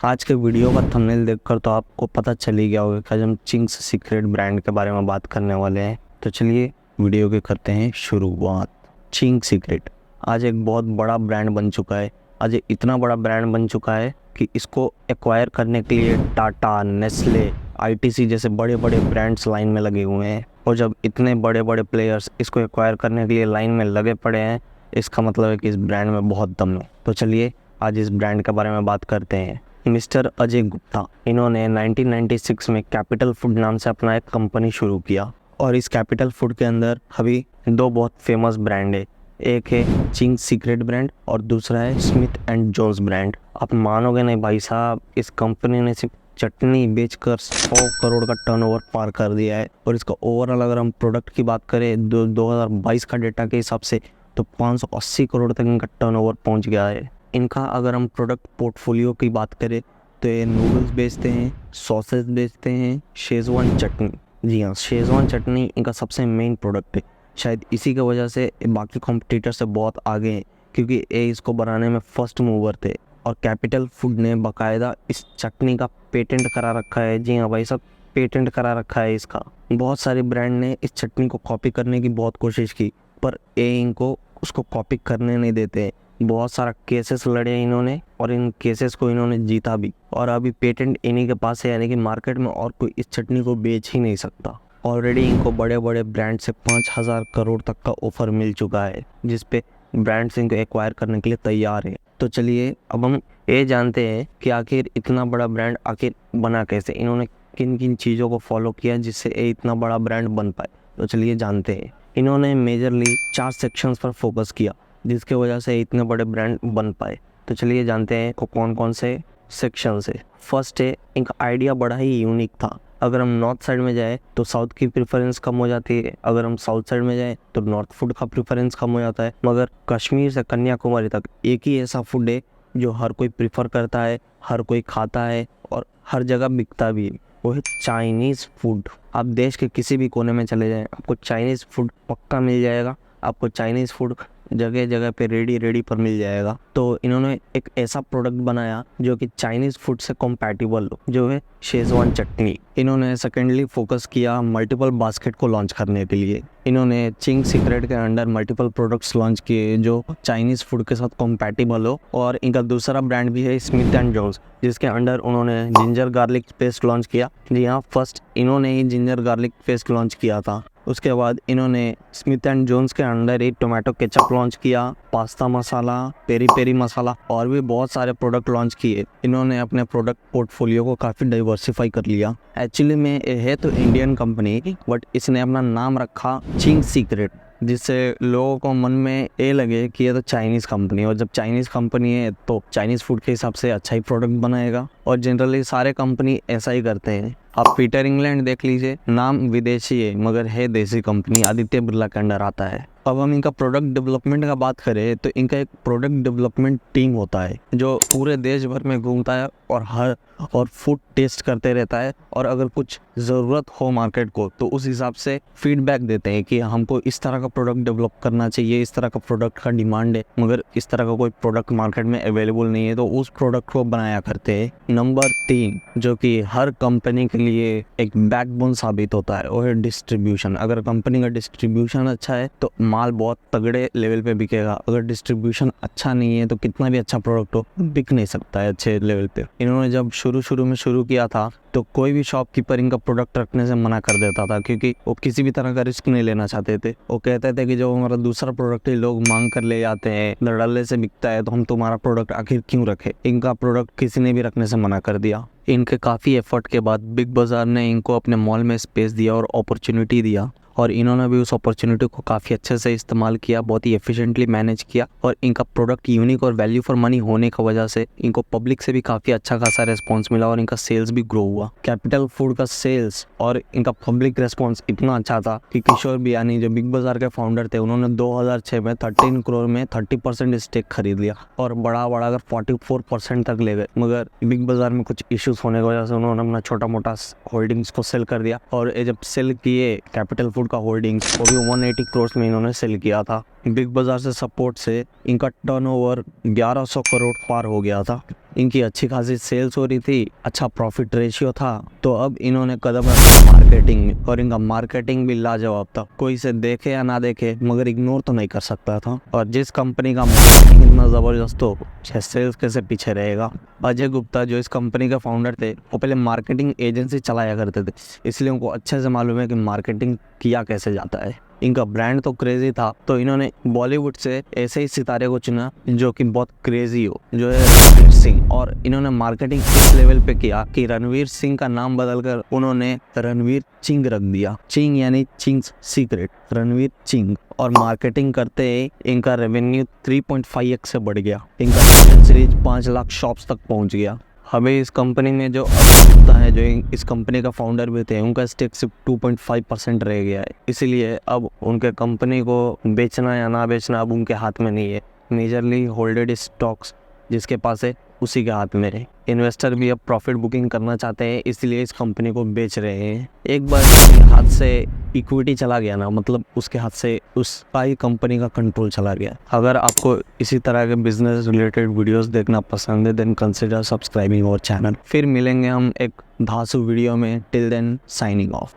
आज के वीडियो का थंबनेल देखकर तो आपको पता चल ही गया होगा कि आज हम चिंग्स सीक्रेट ब्रांड के बारे में बात करने वाले हैं। तो चलिए वीडियो के करते हैं शुरुआत। चिंग्स सीक्रेट आज एक बहुत बड़ा ब्रांड बन चुका है। आज ये इतना बड़ा ब्रांड बन चुका है कि इसको एक्वायर करने के लिए टाटा, नेस्ले, आईटीसी जैसे बड़े बड़े ब्रांड्स लाइन में लगे हुए हैं। और जब इतने बड़े बड़े प्लेयर्स इसको एक्वायर करने के लिए लाइन में लगे पड़े हैं, इसका मतलब है कि इस ब्रांड में बहुत दम है। तो चलिए आज इस ब्रांड के बारे में बात करते हैं। मिस्टर अजय गुप्ता, इन्होंने 1996 में कैपिटल फूड नाम से अपना एक कंपनी शुरू किया और इस कैपिटल फूड के अंदर अभी दो बहुत फेमस ब्रांड है। एक है चिंग्स सीक्रेट ब्रांड और दूसरा है स्मिथ एंड जोन्स ब्रांड। आप मानोगे नहीं भाई साहब, इस कंपनी ने सिर्फ चटनी बेचकर 100 करोड़ का टर्नओवर पार कर दिया है। और इसका ओवरऑल अगर हम प्रोडक्ट की बात करें 2022 का डेटा के हिसाब से तो 580 करोड़ तक इनका टर्नओवर पहुंच गया है। इनका अगर हम प्रोडक्ट पोर्टफोलियो की बात करें तो ये नूडल्स बेचते हैं, सॉसेस बेचते हैं, शेजवान चटनी। जी हाँ, शेजवान चटनी इनका सबसे मेन प्रोडक्ट है। शायद इसी की वजह से बाकी कॉम्पिटिटर से बहुत आगे हैं, क्योंकि ये इसको बनाने में फर्स्ट मूवर थे। और कैपिटल फूड ने बाकायदा इस चटनी का पेटेंट करा रखा है। जी हाँ भाई साहब, पेटेंट करा रखा है इसका। बहुत सारे ब्रांड ने इस चटनी को कॉपी करने की बहुत कोशिश की, पर ये इनको उसको कॉपी करने नहीं देते। बहुत सारा केसेस लड़े इन्होंने और इन केसेस को इन्होंने जीता भी। और अभी पेटेंट इन्हीं के पास है, यानी कि मार्केट में और कोई इस चटनी को बेच ही नहीं सकता। ऑलरेडी इनको बड़े बड़े ब्रांड से 5000 करोड़ तक का ऑफर मिल चुका है, जिसपे ब्रांड्स इनको एक्वायर करने के लिए तैयार है। तो चलिए अब हम ये जानते हैं कि आखिर इतना बड़ा ब्रांड आखिर बना कैसे, इन्होंने किन किन चीज़ों को फॉलो किया जिससे ये इतना बड़ा ब्रांड बन पाए। तो चलिए जानते हैं। इन्होंने मेजरली 4 सेक्शंस पर फोकस किया, जिसके वजह से इतने बड़े ब्रांड बन पाए। तो चलिए जानते हैं को कौन कौन से सेक्शन है। फर्स्ट है, इनका आइडिया बड़ा ही यूनिक था। अगर हम नॉर्थ साइड में जाए तो साउथ की प्रेफरेंस कम हो जाती है, अगर हम साउथ साइड में जाए तो नॉर्थ फूड का प्रेफरेंस कम हो जाता है। मगर कश्मीर से कन्याकुमारी तक एक ही ऐसा फूड है जो हर कोई प्रीफर करता है, हर कोई खाता है और हर जगह बिकता भी है। वो है चाइनीज़ फूड। आप देश के किसी भी कोने में चले जाएं, आपको चाइनीज़ फूड पक्का मिल जाएगा। आपको चाइनीज़ फूड जगह जगह पे रेडी पर मिल जाएगा। तो इन्होंने एक ऐसा प्रोडक्ट बनाया जो कि चाइनीज़ फूड से कंपैटिबल हो, जो है शेजवान चटनी। इन्होंने सेकेंडली फोकस किया मल्टीपल बास्केट को लॉन्च करने के लिए। इन्होंने चिंग्स सीक्रेट के अंडर मल्टीपल प्रोडक्ट्स लॉन्च किए जो चाइनीज़ फूड के साथ कंपैटिबल हो। और इनका दूसरा ब्रांड भी है स्मिथ एंड जोन्स, जिसके अंडर उन्होंने जिंजर गार्लिक पेस्ट लॉन्च किया। जी हाँ, फर्स्ट इन्होंने ही जिंजर गार्लिक पेस्ट लॉन्च किया था। उसके बाद इन्होंने स्मिथ एंड जोन्स के अंडर एक टोमेटो केचप लॉन्च किया, पास्ता मसाला, पेरी पेरी मसाला और भी बहुत सारे प्रोडक्ट लॉन्च किए। इन्होंने अपने प्रोडक्ट पोर्टफोलियो को काफ़ी डाइवर्सिफाई कर लिया। एक्चुअली में ये है तो इंडियन कंपनी, बट इसने अपना नाम रखा चिंग्स सीक्रेट, जिससे लोगों को मन में ये लगे कि ये तो चाइनीज़ कंपनी है। और जब चाइनीज़ कंपनी है तो चाइनीज़ फूड के हिसाब से अच्छा ही प्रोडक्ट बनाएगा। और जनरली सारे कंपनी ऐसा ही करते हैं। आप पीटर इंग्लैंड देख लीजिए, नाम विदेशी है मगर है देसी कंपनी, आदित्य बिरला के अंडर आता है। अब हम इनका प्रोडक्ट डेवलपमेंट का बात करें तो इनका एक प्रोडक्ट डेवलपमेंट टीम होता है जो पूरे देश भर में घूमता है और फूड टेस्ट करते रहता है। और अगर कुछ ज़रूरत हो मार्केट को तो उस हिसाब से फीडबैक देते हैं कि हमको इस तरह का प्रोडक्ट डेवलप करना चाहिए, इस तरह का प्रोडक्ट का डिमांड है, मगर इस तरह का कोई प्रोडक्ट मार्केट में अवेलेबल नहीं है, तो उस प्रोडक्ट को बनाया करते हैं। नंबर 3, जो कि हर कंपनी के लिए एक बैकबोन साबित होता है, वो है डिस्ट्रीब्यूशन। अगर कंपनी का डिस्ट्रीब्यूशन अच्छा है तो माल बहुत तगड़े लेवल पे बिकेगा। अगर डिस्ट्रीब्यूशन अच्छा नहीं है तो कितना भी अच्छा प्रोडक्ट हो बिक नहीं सकता है अच्छे लेवल पे। इन्होंने जब शुरू में शुरू किया था तो कोई भी शॉपकीपर इनका प्रोडक्ट रखने से मना कर देता था, क्योंकि वो किसी भी तरह का रिस्क नहीं लेना चाहते थे। वो कहते थे कि जो हमारा दूसरा प्रोडक्ट है लोग मांग कर ले जाते हैं, धड़ल्ले से बिकता है, तो हम तुम्हारा प्रोडक्ट आखिर क्यों रखे। इनका प्रोडक्ट किसी ने भी रखने से मना कर दिया। इनके काफ़ी एफर्ट के बाद बिग बाज़ार ने इनको अपने मॉल में स्पेस दिया और अपॉर्चुनिटी दिया, और इन्होंने भी उस अपॉर्चुनिटी को काफ़ी अच्छे से इस्तेमाल किया, बहुत ही एफिशिएंटली मैनेज किया। और इनका प्रोडक्ट यूनिक और वैल्यू फॉर मनी होने की वजह से इनको पब्लिक से भी काफ़ी अच्छा खासा रिस्पांस मिला और इनका सेल्स भी ग्रो हुआ। कैपिटल फूड का सेल्स और इनका पब्लिक रिस्पांस इतना अच्छा था कि किशोर बियानी जो बिग बाज़ार के फाउंडर थे, उन्होंने 2006 में 13 करोड़ में 30% स्टेक खरीद लिया और बड़ा अगर 44% तक ले गए। मगर बिग बाज़ार में कुछ इश्यूज होने की वजह से उन्होंने अपना छोटा मोटा होल्डिंग्स को सेल कर दिया। और ये जब सेल किए कैपिटल फूड का होल्डिंग्स, वो भी 180 करोड़ में इन्होंने सेल किया था। बिग बाजार से सपोर्ट से इनका टर्नओवर 1100 करोड़ पार हो गया था। इनकी अच्छी खासी सेल्स हो रही थी, अच्छा प्रॉफिट रेशियो था। तो अब इन्होंने कदम रखा मार्केटिंग में, और इनका मार्केटिंग भी लाजवाब था। कोई इसे देखे या ना देखे मगर इग्नोर तो नहीं कर सकता था। और जिस कंपनी का मार्केटिंग इतना ज़बरदस्त हो, सेल्स कैसे पीछे रहेगा। अजय गुप्ता जो इस कंपनी के फाउंडर थे, वो पहले मार्केटिंग एजेंसी चलाया करते थे, इसलिए उनको अच्छे से मालूम है कि मार्केटिंग किया कैसे जाता है। इनका ब्रांड तो क्रेजी था, तो इन्होंने बॉलीवुड से ऐसे ही सितारे को चुना जो कि बहुत क्रेजी हो, जो है रणवीर सिंह। और इन्होंने मार्केटिंग इस लेवल पे किया कि रणवीर सिंह का नाम बदलकर उन्होंने रणवीर चिंग रख दिया। चिंग यानी चिंग्स सीक्रेट, रणवीर चिंग। और मार्केटिंग करते ही इनका रेवेन्यू 3.5x से बढ़ गया। इनका सीरीज 5 लाख शॉप्स तक पहुंच गया। हमें इस कंपनी में जो गुप्ता है, जो इस कंपनी का फाउंडर भी थे, उनका स्टेक सिर्फ 2.5% रह गया है। इसीलिए अब उनके कंपनी को बेचना या ना बेचना अब उनके हाथ में नहीं है। मेजरली होल्डेड स्टॉक्स जिसके पास है उसी के हाथ में है। इन्वेस्टर भी अब प्रॉफिट बुकिंग करना चाहते हैं, इसलिए इस कंपनी को बेच रहे हैं। एक बार उसके हाथ से इक्विटी चला गया ना, मतलब उसके हाथ से उसका ही कंपनी का कंट्रोल चला गया। अगर आपको इसी तरह के बिजनेस रिलेटेड वीडियोस देखना पसंद है, then consider subscribing our channel. फिर मिलेंगे हम एक धांसू वीडियो में। Till then signing of.